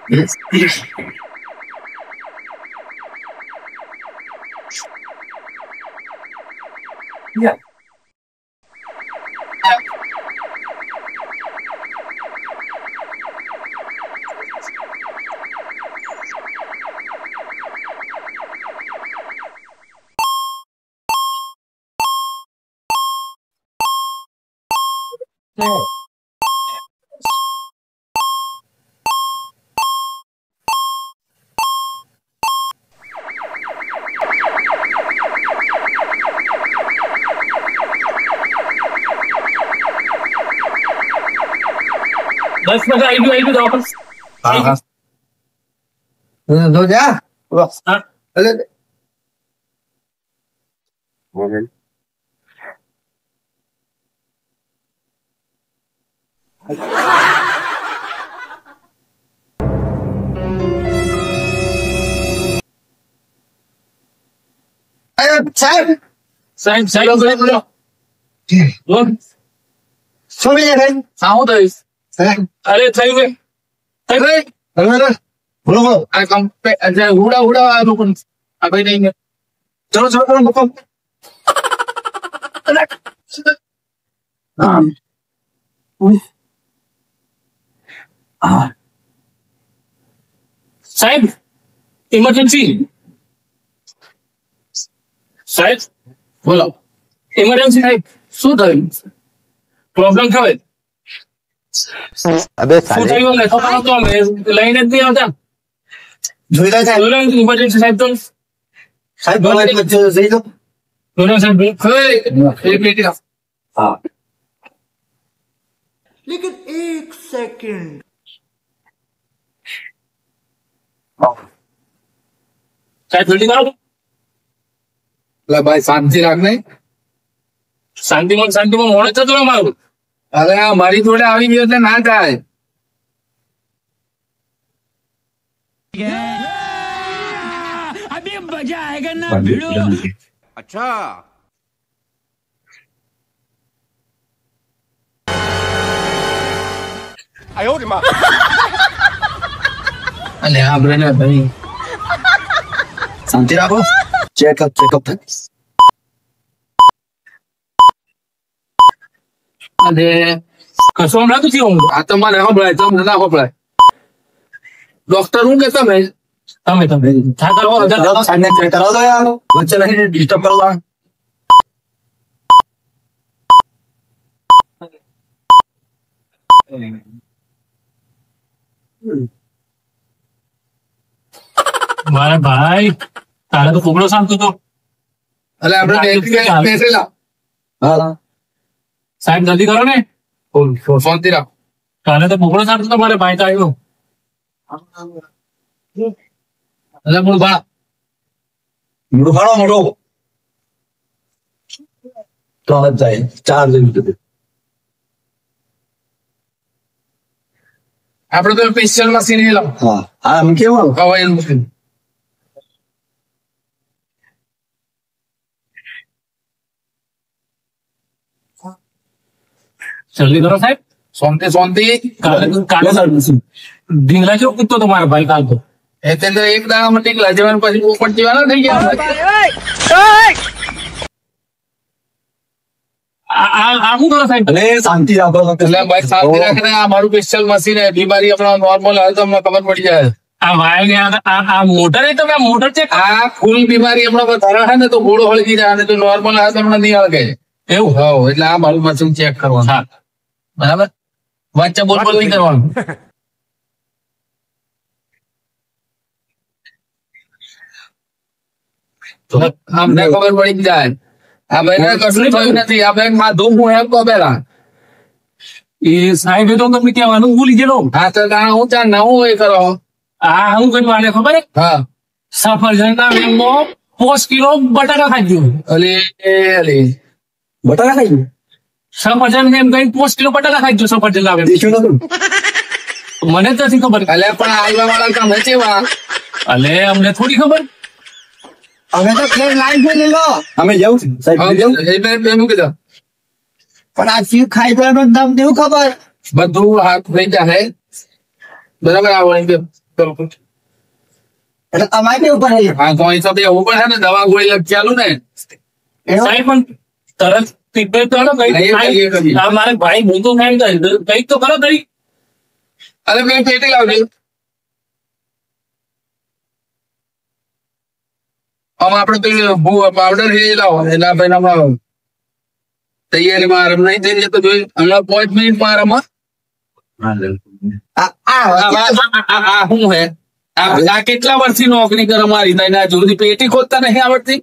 Yeah. No. बस मजा आई तो वापस हाँ हाँ दो जा बस हाँ अरे साहब साइड साइड बोलो लोग सोने हैं साहू तो इस अरे सही में अरे बोलो बोलो आ कम पे अच्छा हुड़ा हुड़ा रुकन अभी नहीं है चलो चलो चलो मुको हाँ हाँ साहब इमरजेंसी साहब बोलो इमरजेंसी साहब શું થયું પ્રોબ્લેમ થયો अबे શું થયું ને તો અમે લઈને જ નહીં આવતા જોઈ રહ્યા સાહેબ ઇમરજન્સી સાહેબ તો સાહેબ બોલો જઈ દો दोनों साहब एक मिनट हाँ लेकिन एक सेकंड साहब जल्दी करो ला भाई शांति રાખને શાંતિમાં મોડે થતું અમારું અરે આ મારી જોડે આવી ગયો એટલે ના થાય अभी मजा आएगा ना भिड़ो अच्छा અલે આ બ્રેને ભાઈ શાંતિ રાખો ચેકઅપ થાય અને કશું હમણાં તો થયું આ તો મને સંભળાય તમને ના સંભળાય ડોક્ટર હું કે તમે તમે સાહેબને ચેક કરાવો તો યાર વચ્ચે નહીં ડિસ્ટર્બ કરો મારા ભાઈ તારે તો કુકડો શાંત હતો એટલે આપણે બેસેલા હા સાહેબ જલ્દી કરો ને શાંતિ રાખો કાલે તો કુકડો શાંત હતો મારે ભાઈ તો આવ્યો એટલે મૂળ ભા મૂળ ભાડો મોટો તો જાય 4 દિન સુધી આપણે તો સ્પેશિયલ મશીન એ લાવ હા આમ કેવું હવાઈ મશીન જલ્દી કરો સાહેબ શાંતિ કાલે ઢીંગલા જેવો કૂદતો હતો મારા ભાઈ કાલ તો એટલે એક દાડામાં ટીકલા જવાનું પછી પોપટ જેવા ના થઈ ગયા આ શું કરો સાહેબ એટલે શાંતિ રાખો એટલે ભાઈ શાંતિ રાખીને આ મારું સ્પેશિયલ મશીન હે બીમારી આપણા નોર્મલ હોય તો અમને ખબર પડી જાય આ વાયર ને આ મોટર એ તમે મોટર છે આ ફૂલ બીમારી હમણાં વધારે છે ને તો ઘોડો હળગી જાય અને જો નોર્મલ આવે તો હમણાં નહીં હળગે એવું હા એટલે આ મારું મશીન ચેક કરવાનું હા બરાબર વચ્ચે બોલ નહીં કરવાનું અમને ખબર પડી જાય આ ભાઈ કશું થયું નથી આ ભાઈ ખાધું હું એમ કહો પેલા એ સાહેબ તો તમને કહેવાનું ભૂલી ગયેલો હા તો હું ત્યાં નવું એ કરો આ હું કઈ વાળે ખબર હા સફરજન ના વેંગમાં 5 કિલો બટાકા ખાઈ ગયો અલે બટાકા ખાઈ ગયું સફરજન એમ કઈ 5 કિલો બટાકા ખાઈ ગયો સફરજન ના વેંગ મને જ નથી ખબર અલે પણ આલવા વાળા કામ છે વા અલે અમને થોડી ખબર અમે તો ફેર લાઈન પર લો અમે જવું સાહેબ એ બે મૂકી દો પણ આ ચીજ ખાઈ ગયો નામ દેવું ખબર બધું હાથ થઈ જાય બરાબર આ વળી એટલે તમારે કેવું પડે? હા તો એ સાથે એવું પણ છે ને, દવા ગોળી લગ ચાલુ ને સાહેબ પણ તરત ટ્રીટમેન્ટ કરો કઈ. આ મારે ભાઈ બોલતો નહીં કઈ તો ખરો તરી. અરે મેં પેટી લાવજો. આમાં આપડે પેલું પાવડર એ લાવો એટલે ભાઈ તૈયારીમાં આરામ નહીં થઈ જતો જોઈ હમણાં 5 મિનિટમાં આરામમાં. શું હે આ કેટલા વર્ષથી નોકરી કરે મારી ના જોડી પેટી ખોદતા નહીં આવડતી?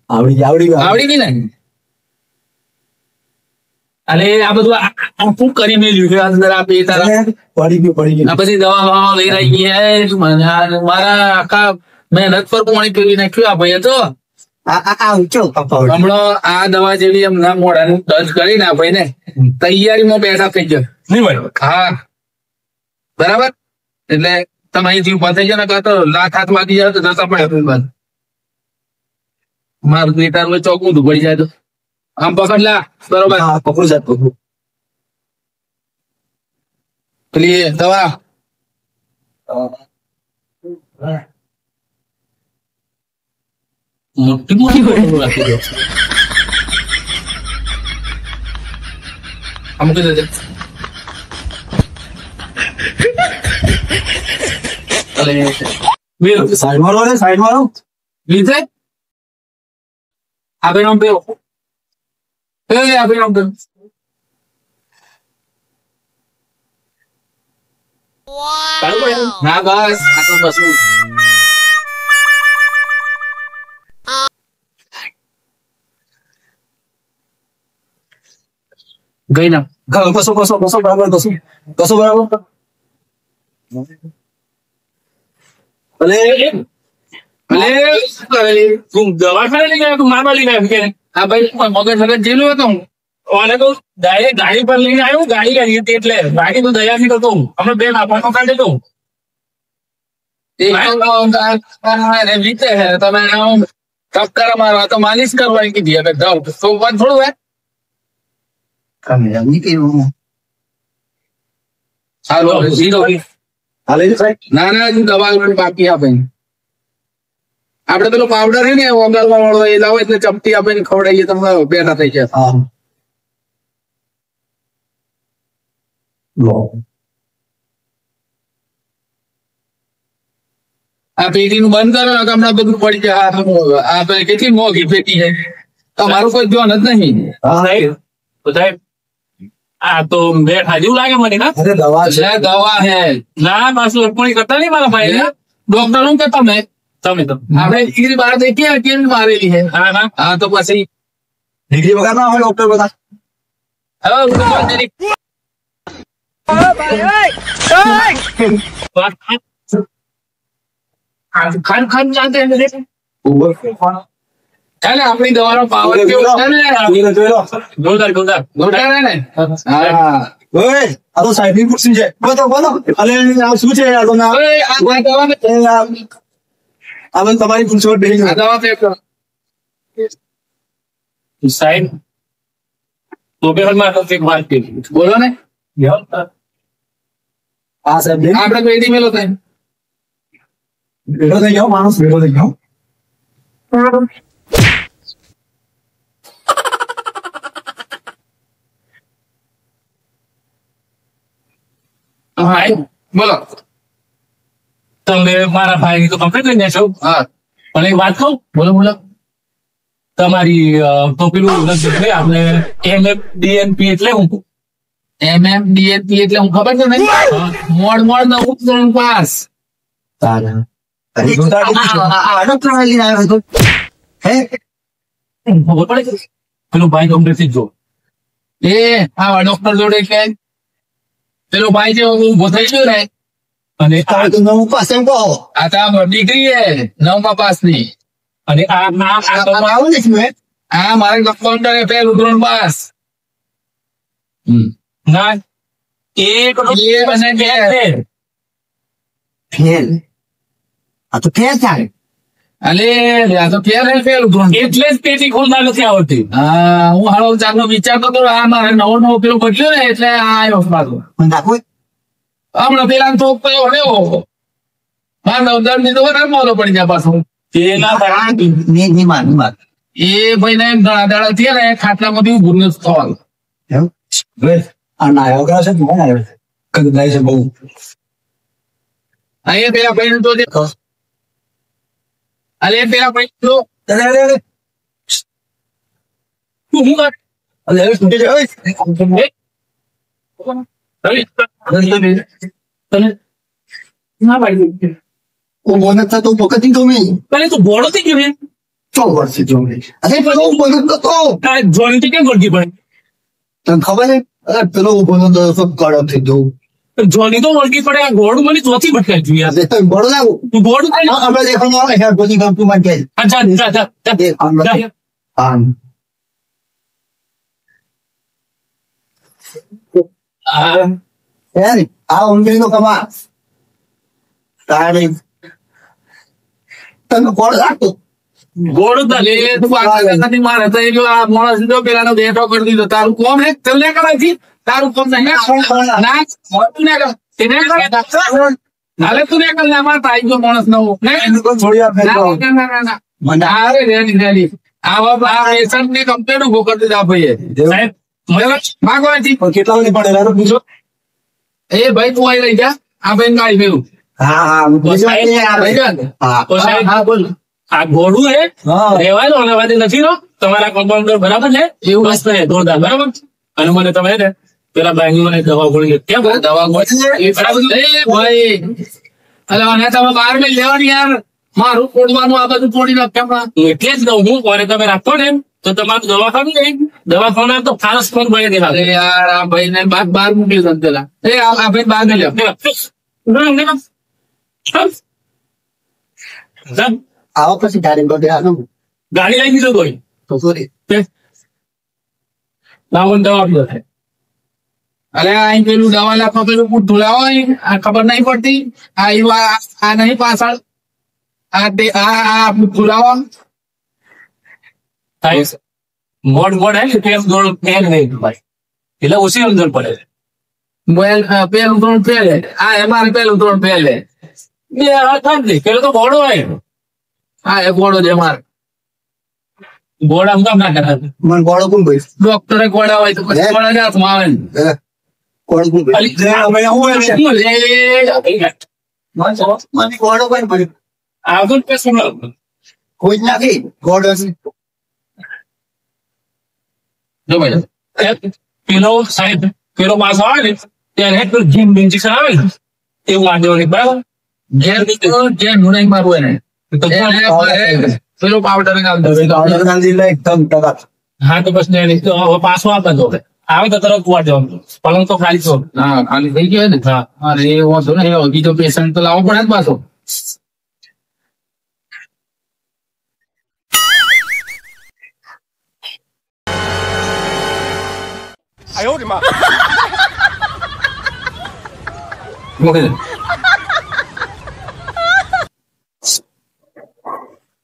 આવડી ગઈ ને. અરે આ બધું શું કરી મેલ્યું અંદર આ બે તારા પડી ગયું. પછી દવા લઈ રહી છે મારા આખા મહેનત પર પાણી પીવી નાખ્યું આ ભાઈ તો. હમણાં આ દવા જેવી એમના મોઢાનું ટચ કરીને આ ભાઈ ને તૈયારીમાં બેઠા થઈ જાય. નહીં ભાઈ. હા બરાબર. એટલે તમે અહીંથી ઉભા થઈ જાય ને કાં તો લાખ હાથ વાગી જાય તો જતા પડે બાદ મારું નેતાર ચોક ઊંધું પડી જાય તો આમ પકડ લા. બરોબર પકડું સાહેબ પકડું. પેલી દવા મોટી મોટી બોટલો રાખી દો. આમ મૂકી દેજે. સાઈડમાં રહો ને, સાઈડમાં રહો. લીધે આપણે આમ પેલો આપણે આમ પેલો ના બસ આ તો બસ ગઈ ના. કસો બરાબર. અલે તું દવાખાને લઈ ગયા તું મારવા લઈ ગયા કે? આ ભાઈ મગજ વગર જેલું હતું. અને તો ડાયરેક્ટ ગાડી પર લઈને આવ્યું. ગાડી કરી હતી એટલે ગાડી તો દયાથી કરતો હમણાં બે નાપાનો કાઢે તો રીતે તમે ટપકાર મારવા તો માલિશ કરવાની કીધી હવે જાઓ તો થોડું હે ના ના દવા બાકી આપે. આપડે પેલો પાવડર છે ને ઓગાળવા વાળો એ લાવો એટલે ચપટી આપીને ખવડાવીએ તમે બેઠા થઈ જાય. આ પેટી નું બંધ કરો હમણાં બધું પડી જાય. આ કેટલી મોંઘી પેટી છે તમારું કોઈ ધ્યાન જ નહીં. સાહેબ આ તો બે ખાજુ લાગે મને ના. અરે દવા છે. દવા હે ના પાછું અર્પણી કરતા નહીં મારા ભાઈ ને. ડોક્ટર નું કે તમે આપણે ડિગ્રી બહાર દેખીએ કેમ મારેલી છે. હા તો પછી ડિગ્રી વગર ના હોય ડોક્ટર બધા. ખાન જાતે ચાલે આપણી દવાનો પાવર કેવો છે ને જોરદાર હે ને. આ તો સાહેબ ની ખુરશી છે. બોલો અરે આ શું છે? આ તો ના આ બધું તમારી ખુરશી પર બેસી આ દવા પેક કરો. સાહેબ તો બે હાલમાં એક વાત કરી બોલો ને. આ સાહેબ આપડે પેટી મેલો થાય. બેઠો થઈ ગયો માણસ, બેઠો થઈ ગયો. હા બોલો. તમે મારા ભાઈ તો કમ્પ્લીટ લઈ જશો. હા પણ એક વાત કહું. બોલો. તમારી તો પેલું નથી આપણે MFDNP એટલે હું MMDNP એટલે હું ખબર છે ને મોડ નવું ધોરણ પાસ. ખબર પડે છે પેલું ભાઈ કમ્પ્લીટ જો એ આ ડોક્ટર જોડે કે પેલો ભાઈ જે ઉભો થઈ ગયો ને અને નવું પાસ એમ કહો. આ તો ડિગ્રી હે 9મા પાસ ની. અને આ આવું નથી મેં. હા મારે કમ્પાઉન્ડર પેલું ધોરણ પાસ. ના એક ફેલ. આ તો ફેલ થાય. અલે આ તો પેલું ધોરણ. એટલે જ પેટી ખોલતા નથી આવડતી. હા હું હાલો ચાલો વિચારતો હતો આ મારે નવો પેલો બદલ્યો ને એટલે આ આવ્યો પાછો. નાખો હમણાં પેલા તો કયો લેવો નવદાર દીધો ને મોરો પડી જાય પાછું એ ના થાય. ની માન એ ભાઈ ને ઘણા દાડા થયા ને ખાટલામાંથી ઊભું નથી થવાનું. એમ આ નાયો છે કોણ આવ્યો છે કદાચ છે બહુ અહીંયા પેલા ભાઈ તો દેખો અરે પેલા ભાઈ તો અરે તું હું કર? અરે તૂટી જાય તને ના પાડી. હું બોનસ થતો પકડી તો મેં તને તું બોડો થઈ ગયો ને? 100 વર્ષ જોડે અરે પેલો બોનસ થતો આ જોઈન થી કેમ ગોળકી પડે? તને ખબર છે અરે પેલો બોનસ સબ કડક થઈ જવું જોની તો વળગી પડે. આ ગોળું મને ચોથી ભટકાઈ ગયું યાર. અરે તો બડો લાગુ તું ગોળું ખાઈ લે. આપણે દેખવાનું આવે યાર બધી કામ તું મને કહે હા, જા, જા, જા, જા. દેખ આપણે જા. હા આ યાર આ ઊંઘી નો કમા તારી તને કોણ લાગતો ગોળું તો લે. તું આગળ નથી મારે તો એ જો આ માણસ જો પેલાનો દેઠો કરી દીધો તારું કોમ હે ચલે કરાથી તારું કોમ નહીં ના તું ને કર તેને નાલે તું ને કર ના મારતા આઈ જો માણસ નવો ને છોડી આપે ના મને આરે રેડી આવા આ એસન ની કમ્પ્લેન ઉભો કરી દીધા ભાઈએ સાહેબ મને માગો નથી કેટલા વાગે પડે એનો પૂછો એ ભાઈ તું આઈ લઈ જા આ ભાઈ ગાડી મેલું હા હા લઈ જા ને. હા તો સાહેબ હા બોલ આ ગોળું હે હા રહેવાનો અને વાદી નથી નો તમારા કમ્પાઉન્ડર બરાબર છે એવું મસ્ત છે જોરદાર બરાબર. અને મને તમે ને પેલા ભાઈ મને દવા ગોળી કેમ દવા ગોળી એ બરાબર એ ભાઈ અલા અને તમે બહાર મેં લેવાની યાર મારું તોડવાનું આ બધું તોડી નાખ કેમ એટલે જ દઉં હું કોને તમે રાખો ને તો તમારું દવાખાનું નહીં દવાખાના તો ફારસ પણ ભાઈ દેખા. અરે યાર આ ભાઈ ને બહાર મૂકી દો પેલા એ આ ભાઈ બહાર મેં લ્યો આવો પછી ગાડી બધે આનું ગાડી લઈ દીધો કોઈ તો સોરી લાવો ને દવા આપી દો. અરે અહીં પેલું દવા લાખો પેલું પૂઠું લાવો અહીં. આ ખબર નહીં પડતી આ નહીં પાછળ આ પૂઠું લાવો મોડ મોડ હે તેમ દોડ ફેલ નહીં ભાઈ એટલે ઓછી અંદર પડે. પેલું ત્રણ પહેલે આ અમારે પેલું ત્રણ પહેલે બે હાથ નહીં પેલો તો બોડો હોય હા એ ગોળો છે અમારે બોર્ડ આમ કામ ના કરે. મને ગોળો કોણ ભાઈ ડોક્ટરે ગોળા હોય તો પછી ગોળા જ હાથમાં આવે ને ગોળો કોણ ભાઈ અલી, અમે હું એમ છે મને મને ગોળો કોણ ભાઈ આગળ પેશું લાવ. કોઈ જ નથી ગોળો છે જો ભાઈ પેલો સાહેબ પેલો માસ આવે ને ત્યારે હેડ પેલું જીમ ઇન્જેક્શન આવે ને એવું વાંધો નહીં બરાબર. જે નુનાઈ મારવું એને તો પેલો પાવડર ગોળો ગાંધી લે એકદમ ટકા હા તો બસ નહીં તો હવે પાછો આપે તો આવે તો તરત કુવા જવાનું પલંગ તો ખાલી છો. હા ખાલી થઈ ગયો ને હા અરે એ વાંધો ને બીજો પેશન્ટ તો લાવવો પડે ને પાછો મૂકી દે.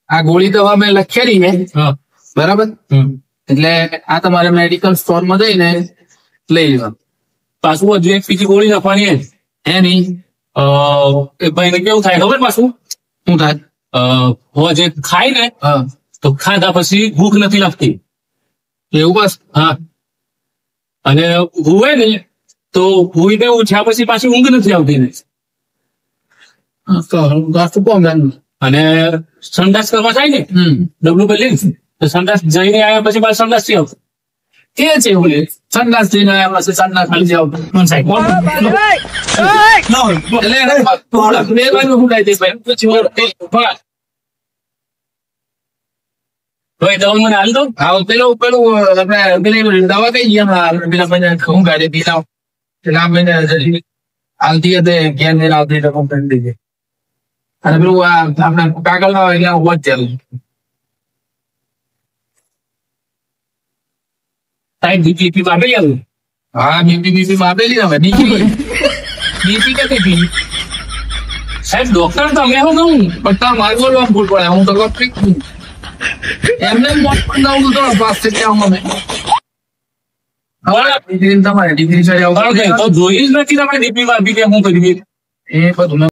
આ ગોળી દવા મેં લખેલી ને હા બરાબર એટલે આ તમારે મેડિકલ સ્ટોર માં જઈને લઈ લેવાનું પાછું હજુ એક બીજી ગોળી નાખવાની હે. એની એ ભાઈને કેવું થાય ખબર પાછું શું થાય હવે જે ખાય ને હા તો ખાધા પછી ભૂખ નથી લાગતી. એવું બસ હા અને હુવે ને તો હુઈને ઉઠ્યા પછી પાછી ઊંઘ નથી આવતી ને. ગાસ્તું કોમ અને સંડાસ કરવા જાય ને ડબલું પેલી તો સંડાસ જઈને આવ્યા પછી પાછું સંડાસ થી આવતું એ છે એવું સંડાસ જઈને આવ્યા પછી સંડાસ ખાલી જાવ એટલે બે બાજુ હુડાઈ દે ભાઈ ભાઈ દવા મને હાલ દો. હા પેલું આપણે પેલી દવા કઈ ગયા પેલા ભાઈ હું ગાડી પીલાવ એટલે આ ભાઈને હાલતી હતી ઘેર ને આવતી એટલે કમ્પ્લેન દીધી અને પેલું આ આપણે કાગળ ના હોય એટલે વોચ ચાલુ સાહેબ બીપી આપી આવું. હા બીપી આપેલી ને હવે બીપી કે પી સાહેબ ડોક્ટર તમે હું કહું પણ તાર માર્ગો લો ભૂલ પડે હું તો કપી એમને મોટ પણ દઉં તો પાસ થઈ ગયા અમે ડિગ્રી તમારે ડિગ્રી ચડી તો જોઈ જ નથી તમે ડીપી આપી કે હું કરી એ બધું